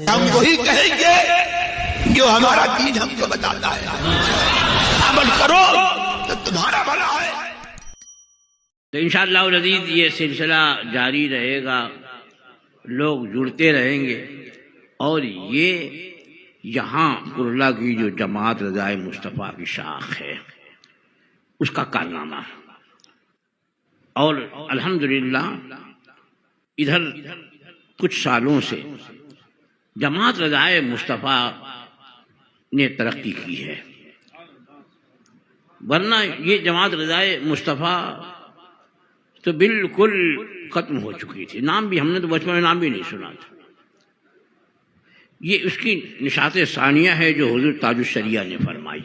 ہم وہی کہیں گے جو ہمارا دین ہم کو بتاتا ہے، عمل کرو تو تمہارا بھلا ہے۔ تو انشاءاللہ العزیز یہ سلسلہ جاری رہے گا، لوگ جڑتے رہیں گے، اور یہ یہاں کرلا کی جو جماعت رضائے مصطفیٰ کی شاخ ہے اس کا کارنامہ ہے۔ اور الحمدللہ ادھر کچھ سالوں سے جماعت رضائے مصطفیٰ نے ترقی کی ہے، ورنہ یہ جماعت رضائے مصطفیٰ تو بالکل ختم ہو چکی تھی۔ نام بھی ہم نے تو بچپن میں نام بھی نہیں سنا تھا۔ یہ اس کی نشاط ثانیہ ہے جو حضور تاج الشریعہ نے فرمائی،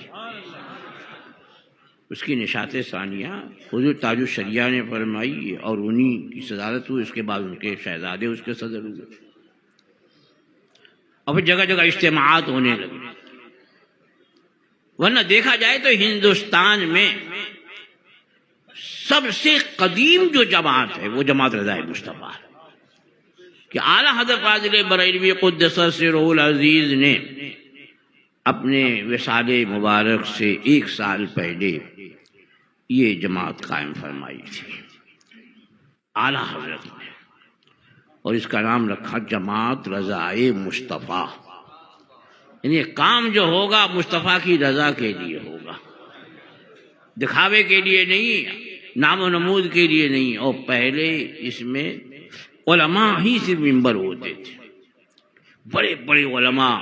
اس کی نشاط ثانیہ حضور تاج الشریعہ نے فرمائی، اور انہی کی صدارت ہوئی۔ اس کے بعد ان کے شہزادے اس کے صدر ہوئے، اور پھر جگہ جگہ اجتماعات ہونے لگے۔ ورنہ دیکھا جائے تو ہندوستان میں سب سے قدیم جو جماعت ہے وہ جماعت رضائے مصطفیٰ ہے، کہ اعلیٰ حضرت فاضل بریلوی قدس سرہ العزیز نے اپنے وصال مبارک سے 1 سال پہلے یہ جماعت قائم فرمائی تھی اعلیٰ حضرت نے، اور اس کا نام رکھا جماعت رضائے مصطفیٰ۔ یعنی کام جو ہوگا مصطفیٰ کی رضا کے لیے ہوگا، دکھاوے کے لیے نہیں، نام و نمود کے لیے نہیں۔ اور پہلے اس میں علماء ہی صرف ممبر ہوتے تھے، بڑے بڑے علماء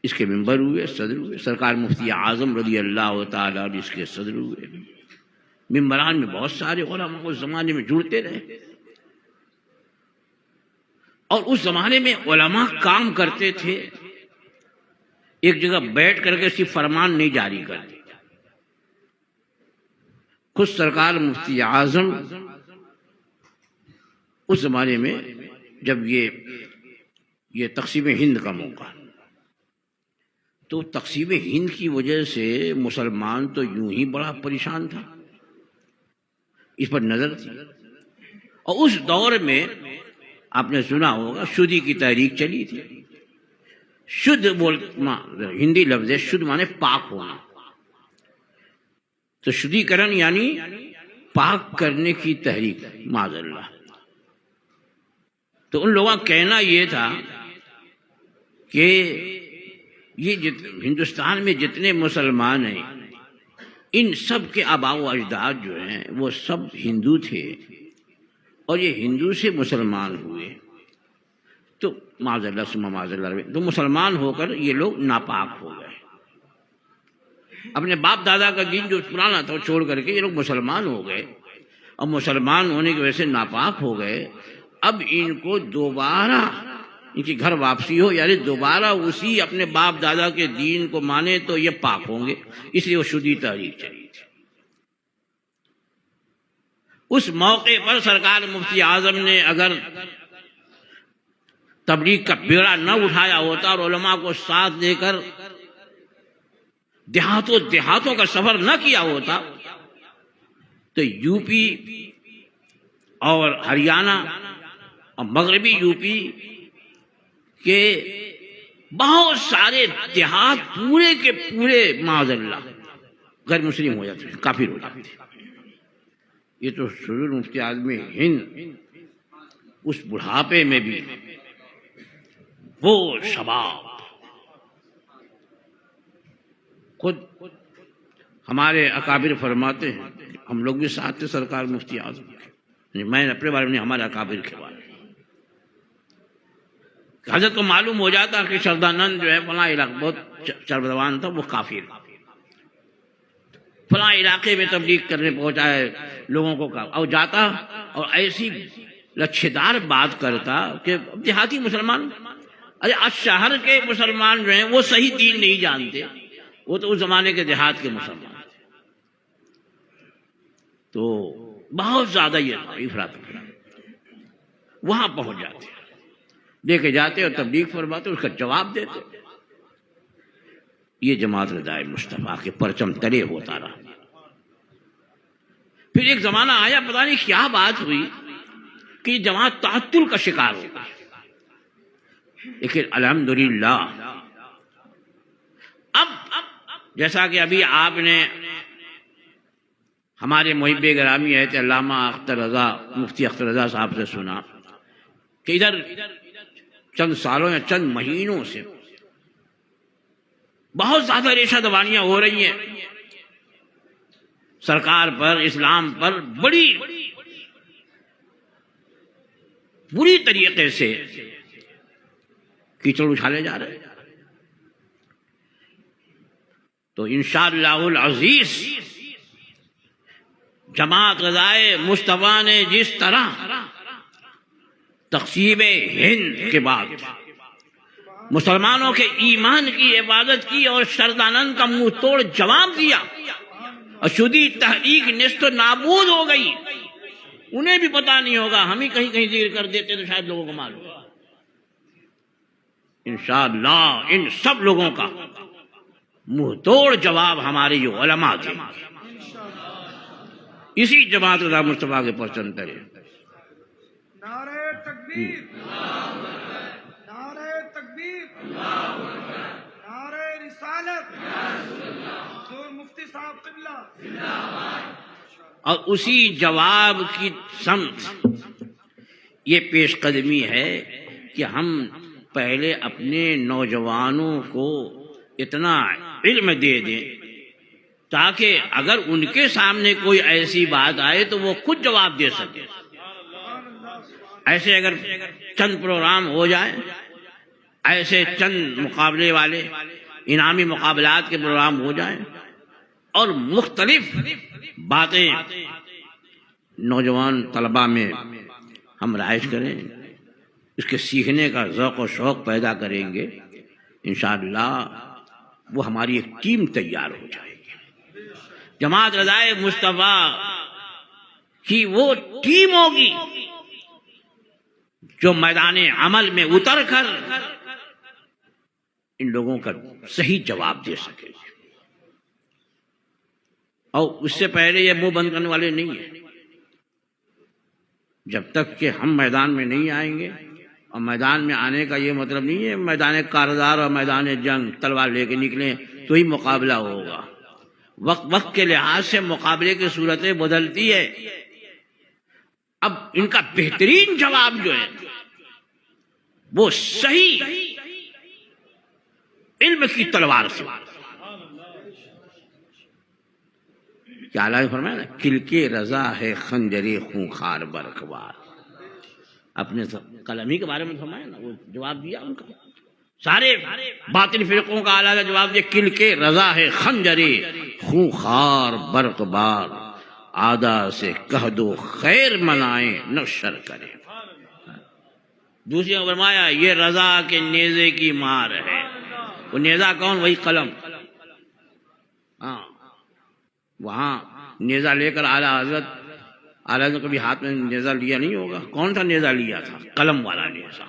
اس کے ممبر ہوئے، صدر ہوئے۔ سرکار مفتی اعظم رضی اللہ تعالیٰ عنہ اس کے صدر ہوئے۔ ممبران میں بہت سارے علماء اس زمانے میں جڑتے رہے، اور اس زمانے میں علماء کام کرتے تھے ایک جگہ بیٹھ کر کے صرف فرمان نہیں جاری کرتے۔ خود سرکار مفتی اعظم اس زمانے میں جب یہ تقسیم ہند کا موقع، تو تقسیم ہند کی وجہ سے مسلمان تو یوں ہی بڑا پریشان تھا، اس پر نظر تھی۔ اور اس دور میں آپ نے سنا ہوگا شدھی کی تحریک چلی تھی۔ شدھ ہندی لفظ ہے، شدھ مانے پاک ہونا، تو شدھی کرن یعنی پاک کرنے کی تحریک، معاذ اللہ۔ تو ان لوگوں کا کہنا یہ تھا کہ یہ ہندوستان میں جتنے مسلمان ہیں ان سب کے آباء و اجداد جو ہیں وہ سب ہندو تھے، اور یہ ہندو سے مسلمان ہوئے، تو معاذ اللہ ثم معاذ اللہ، تو مسلمان ہو کر یہ لوگ ناپاک ہو گئے۔ اپنے باپ دادا کا دین جو پرانا تھا وہ چھوڑ کر کے یہ لوگ مسلمان ہو گئے، اور مسلمان ہونے کی وجہ سے ناپاک ہو گئے۔ اب ان کو دوبارہ ان کی گھر واپسی ہو، یعنی دوبارہ اسی اپنے باپ دادا کے دین کو مانے تو یہ پاک ہوں گے، اس لیے وہ شدھی تحریک چلی تھی۔ اس موقع پر سرکار مفتی اعظم نے اگر تبلیغ کا بیڑا نہ اٹھایا ہوتا اور علماء کو ساتھ دے کر دیہاتوں کا سفر نہ کیا ہوتا، تو یو پی اور ہریانہ اور مغربی یو پی کے بہت سارے دیہات پورے کے پورے معاذ اللہ غیر مسلم ہو جاتے، کافر ہو جاتے۔ یہ تو حضور مفتی اعظم ہند اس بڑھاپے میں بھی وہ شباب، خود ہمارے اکابر فرماتے ہیں، ہم لوگ بھی ساتھ تھے سرکار مفتی اعظم کے، میں اپنے بارے میں ہمارے اکابر کے بارے میں، حضرت کو معلوم ہو جاتا کہ شردانند جو ہے فلاں علاقہ بہت چربدوان تھا، وہ کافر، فلاں علاقے میں تبلیغ کرنے پہنچا ہے لوگوں کو، اور جاتا اور ایسی لچھدار بات کرتا کہ دیہاتی مسلمان، ارے آج شہر کے مسلمان جو ہیں وہ صحیح دین نہیں جانتے، وہ تو اس زمانے کے دیہات کے مسلمان تھے۔ تو بہت زیادہ یہ افراط وہاں پہنچ جاتے، لے کے جاتے اور تبلیغ فرماتے، اس کا جواب دیتے۔ یہ جماعت رضائے مصطفیٰ کے پرچم تلے ہوتا رہا۔ پھر ایک زمانہ آیا، پتہ نہیں کیا بات ہوئی کہ یہ جماعت تعطل کا شکار ہو گئی، لیکن الحمدللہ اب جیسا کہ ابھی آپ نے ہمارے محب گرامی ہے علامہ اختر رضا مفتی اختر رضا صاحب سے سنا کہ ادھر چند سالوں یا چند مہینوں سے بہت زیادہ ریشہ دوانیاں ہو رہی ہیں سرکار پر، اسلام پر بڑی بری طریقے سے کیچڑ اچھالے جا رہے ہیں. تو انشاءاللہ العزیز جماعت غزائے مصطفیٰ نے جس طرح تقسیم ہند کے بعد مسلمانوں کے ایمان کی عبادت کی اور شردانند کا منہ توڑ جواب دیا اور شدی تحریک نیست و نابود ہو گئی، انہیں بھی پتا نہیں ہوگا، ہم ہی کہیں کہیں ذکر کر دیتے تو شاید لوگوں کو معلوم. انشاءاللہ ان سب لوگوں کا منہ توڑ جواب ہمارے جو علماء تھے اسی جماعت رضا مصطفیٰ کے پرچم تلے. نعرہ تکبیر، نعرہ تکبیر، نعرہ رسالت، حضور مفتی صاحب قبلہ. اور اسی جواب کی سمت یہ پیش قدمی ہے کہ ہم پہلے اپنے نوجوانوں کو اتنا علم دے دیں تاکہ اگر ان کے سامنے کوئی ایسی بات آئے تو وہ خود جواب دے سکے. ایسے اگر چند پروگرام ہو جائے، ایسے چند مقابلے والے انعامی مقابلات کے پروگرام ہو جائیں اور مختلف باتیں نوجوان طلباء میں ہم رائج کریں، اس کے سیکھنے کا ذوق و شوق پیدا کریں گے، انشاءاللہ وہ ہماری ایک ٹیم تیار ہو جائے گی. جماعت رضائے مصطفیٰ کی وہ ٹیم ہوگی جو میدان عمل میں اتر کر ان لوگوں کا صحیح جواب دے سکے گی. اور اس سے پہلے یہ منہ بند کرنے والے نہیں ہیں. جب تک کہ ہم میدان میں نہیں آئیں گے، اور میدان میں آنے کا یہ مطلب نہیں ہے میدان کارزار اور میدان جنگ تلوار لے کے نکلیں تو ہی مقابلہ ہوگا. وقت کے لحاظ سے مقابلے کی صورتیں بدلتی ہے. اب ان کا بہترین جواب جو ہے وہ صحیح علم کی تلوار سے. کیا اللہ نے فرمایا نا، کل کے رضا ہے خنجری خونخوار برقبار. اپنے قلم ہی کے بارے میں فرمایا نا، وہ جواب دیا ان کا. سارے باطل فرقوں کا اعلیٰ جواب دیا، کل کے رضا ہے خنجری خونخوار برقبار، آدھا سے کہہ دو خیر منائیں نہ شر کریں. دوسری نے فرمایا یہ رضا کے نیزے کی مار ہے. وہ نیزہ کون؟ وہی قلم. ہاں، وہاں نیزہ لے کر اعلیٰ حضرت نے کبھی ہاتھ میں نیزہ لیا نہیں ہوگا. کون سا نیزہ لیا تھا؟ قلم والا نیزہ.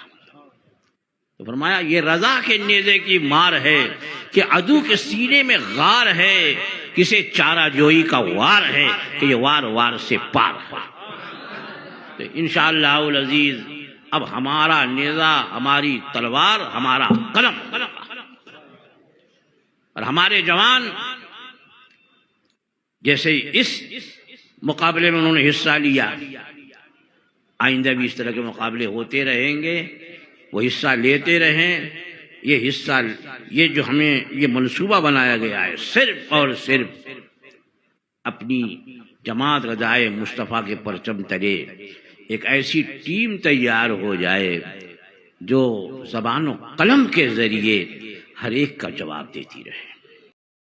تو فرمایا یہ رضا کے نیزے کی مار ہے کہ عدو کے سینے میں غار ہے، کسے چارہ جوئی کا وار ہے کہ یہ وار وار سے پار ہے. تو انشاءاللہ العزیز اب ہمارا نیزہ، ہماری تلوار، ہمارا قلم اور ہمارے جوان جیسے اس مقابلے میں انہوں نے حصہ لیا، آئندہ بھی اس طرح کے مقابلے ہوتے رہیں گے، وہ حصہ لیتے رہیں. یہ حصہ، یہ جو ہمیں یہ منصوبہ بنایا گیا ہے، صرف اور صرف اپنی جماعت غزائے مصطفیٰ کے پرچم تلے ایک ایسی ٹیم تیار ہو جائے جو زبان و قلم کے ذریعے ہر ایک کا جواب دیتی رہے.